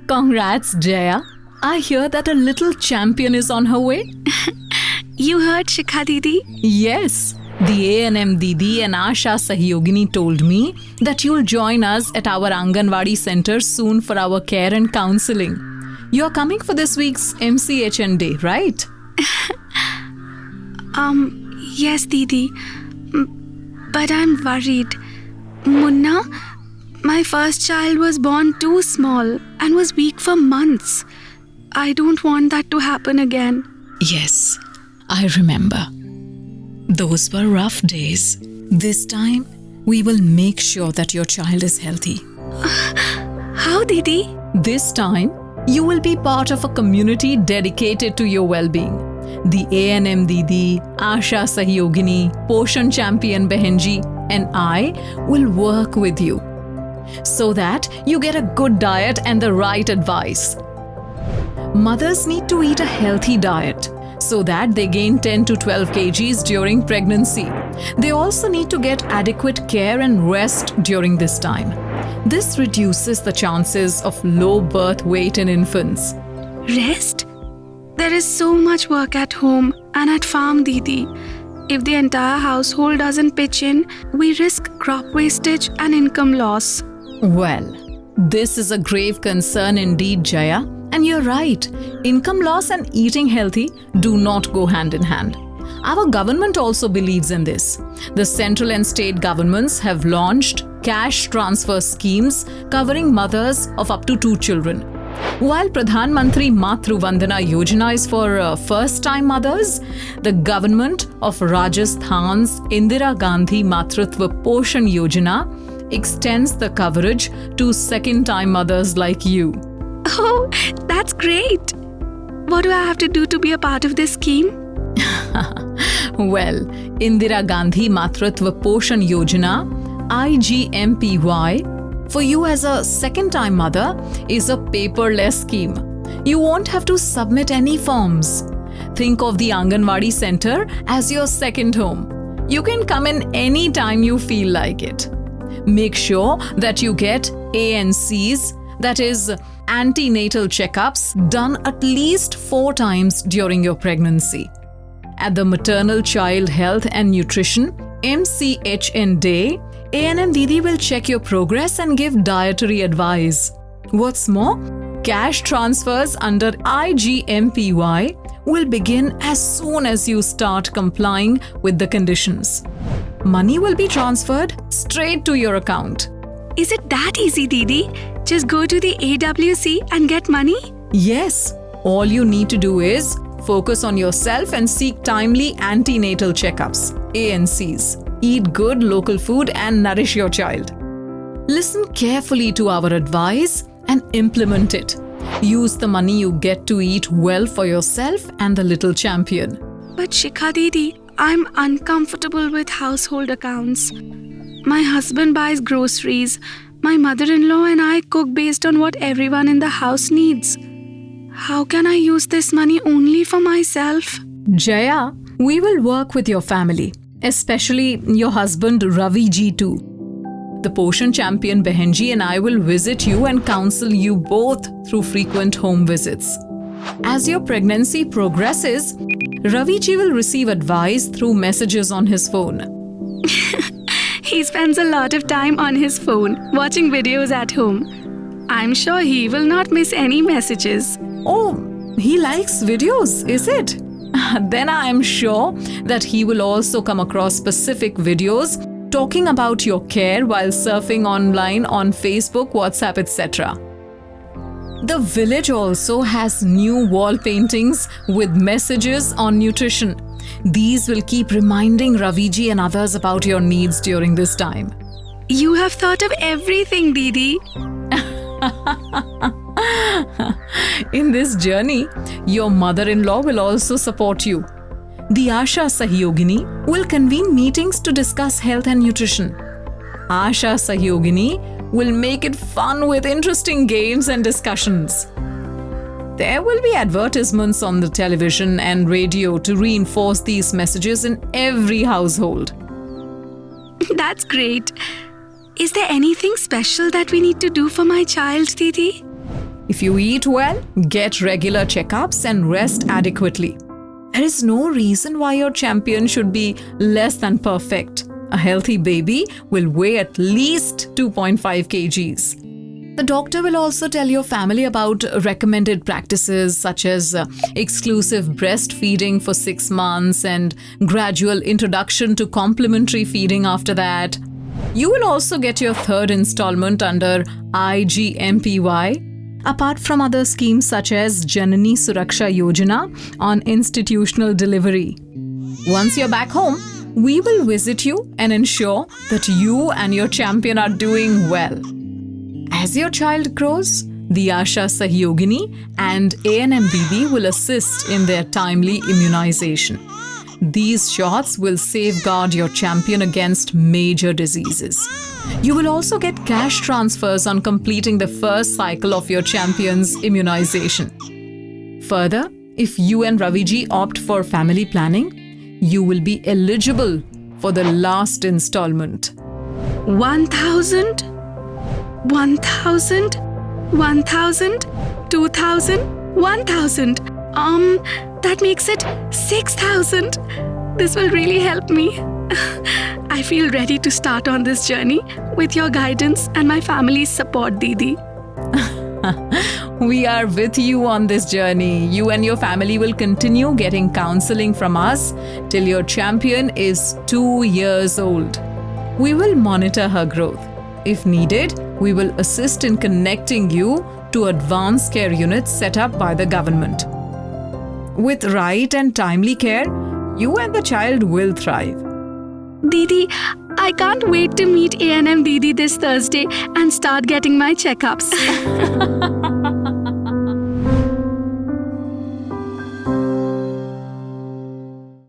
Congrats, Jaya. I hear that a little champion is on her way. You heard, Shikha Didi? Yes. The A&M Didi and Asha Sahyogini told me that you'll join us at our Anganwadi center soon for our care and counseling. You're coming for this week's MCHN day, right? Yes, Didi. But I'm worried. Munna, my first child was born too small and was weak for months. I don't want that to happen again. Yes, I remember. Those were rough days. This time, we will make sure that your child is healthy. How, Didi? This time, you will be part of a community dedicated to your well-being. The A&M Didi, Asha Sahyogini, Poshan Champion Behenji, and I will work with you so that you get a good diet and the right advice. Mothers need to eat a healthy diet so that they gain 10 to 12 kgs during pregnancy. They also need to get adequate care and rest during this time. This reduces the chances of low birth weight in infants. Rest? There is so much work at home and at farm, Didi. If the entire household doesn't pitch in, we risk crop wastage and income loss. Well, this is a grave concern indeed, Jaya. And you're right, income loss and eating healthy do not go hand in hand. Our government also believes in this. The central and state governments have launched cash transfer schemes covering mothers of up to 2 children. While Pradhan Mantri Matru Vandana Yojana is for first-time mothers, the government of Rajasthan's Indira Gandhi Matrutva Poshan Yojana extends the coverage to second-time mothers like you. Oh, that's great! What do I have to do to be a part of this scheme? Well, Indira Gandhi Matrutva Poshan Yojana, IGMPY, for you as a second-time mother is a paperless scheme. You won't have to submit any forms. Think of the Anganwadi center as your second home. You can come in any time you feel like it. Make sure that you get ANCs, that is, antenatal checkups, done at least 4 times during your pregnancy. At the Maternal Child Health and Nutrition MCHN Day, A&M Didi will check your progress and give dietary advice. What's more, cash transfers under IGMPY will begin as soon as you start complying with the conditions. Money will be transferred straight to your account. Is it that easy, Didi? Just go to the AWC and get money? Yes, all you need to do is focus on yourself and seek timely antenatal checkups, ANCs. Eat good local food and nourish your child. Listen carefully to our advice and implement it. Use the money you get to eat well for yourself and the little champion. But Shikha Didi, I'm uncomfortable with household accounts. My husband buys groceries. My mother-in-law and I cook based on what everyone in the house needs. How can I use this money only for myself? Jaya, we will work with your family, especially your husband Ravi ji too. The Poshan Champion Behenji and I will visit you and counsel you both through frequent home visits. As your pregnancy progresses, Ravi ji will receive advice through messages on his phone. He spends a lot of time on his phone, watching videos at home. I'm sure he will not miss any messages. Oh, he likes videos, is it? Then I am sure that he will also come across specific videos talking about your care while surfing online on Facebook, WhatsApp, etc. The village also has new wall paintings with messages on nutrition. These will keep reminding Raviji and others about your needs during this time. You have thought of everything, Didi. In this journey, your mother-in-law will also support you. The Asha Sahyogini will convene meetings to discuss health and nutrition. Asha Sahyogini will make it fun with interesting games and discussions. There will be advertisements on the television and radio to reinforce these messages in every household. That's great. Is there anything special that we need to do for my child, Didi? If you eat well, get regular checkups and rest adequately. There is no reason why your champion should be less than perfect. A healthy baby will weigh at least 2.5 kgs. The doctor will also tell your family about recommended practices such as exclusive breastfeeding for 6 months and gradual introduction to complementary feeding after that. You will also get your third installment under IGMPY, apart from other schemes such as Janani Suraksha Yojana on institutional delivery. Once you're back home, we will visit you and ensure that you and your champion are doing well. As your child grows, the Asha Sahyogini and A&M Didi will assist in their timely immunization. These shots will safeguard your champion against major diseases. You will also get cash transfers on completing the first cycle of your champion's immunization. Further, if you and Raviji opt for family planning, you will be eligible for the last installment. 1,000? 1,000? 1,000? 2,000? 1,000? That makes it 6,000. This will really help me. I feel ready to start on this journey with your guidance and my family's support, Didi. We are with you on this journey. You and your family will continue getting counseling from us till your champion is 2 years old. We will monitor her growth. If needed, we will assist in connecting you to advanced care units set up by the government. With right and timely care, you and the child will thrive. Didi, I can't wait to meet A&M Didi this Thursday and start getting my checkups.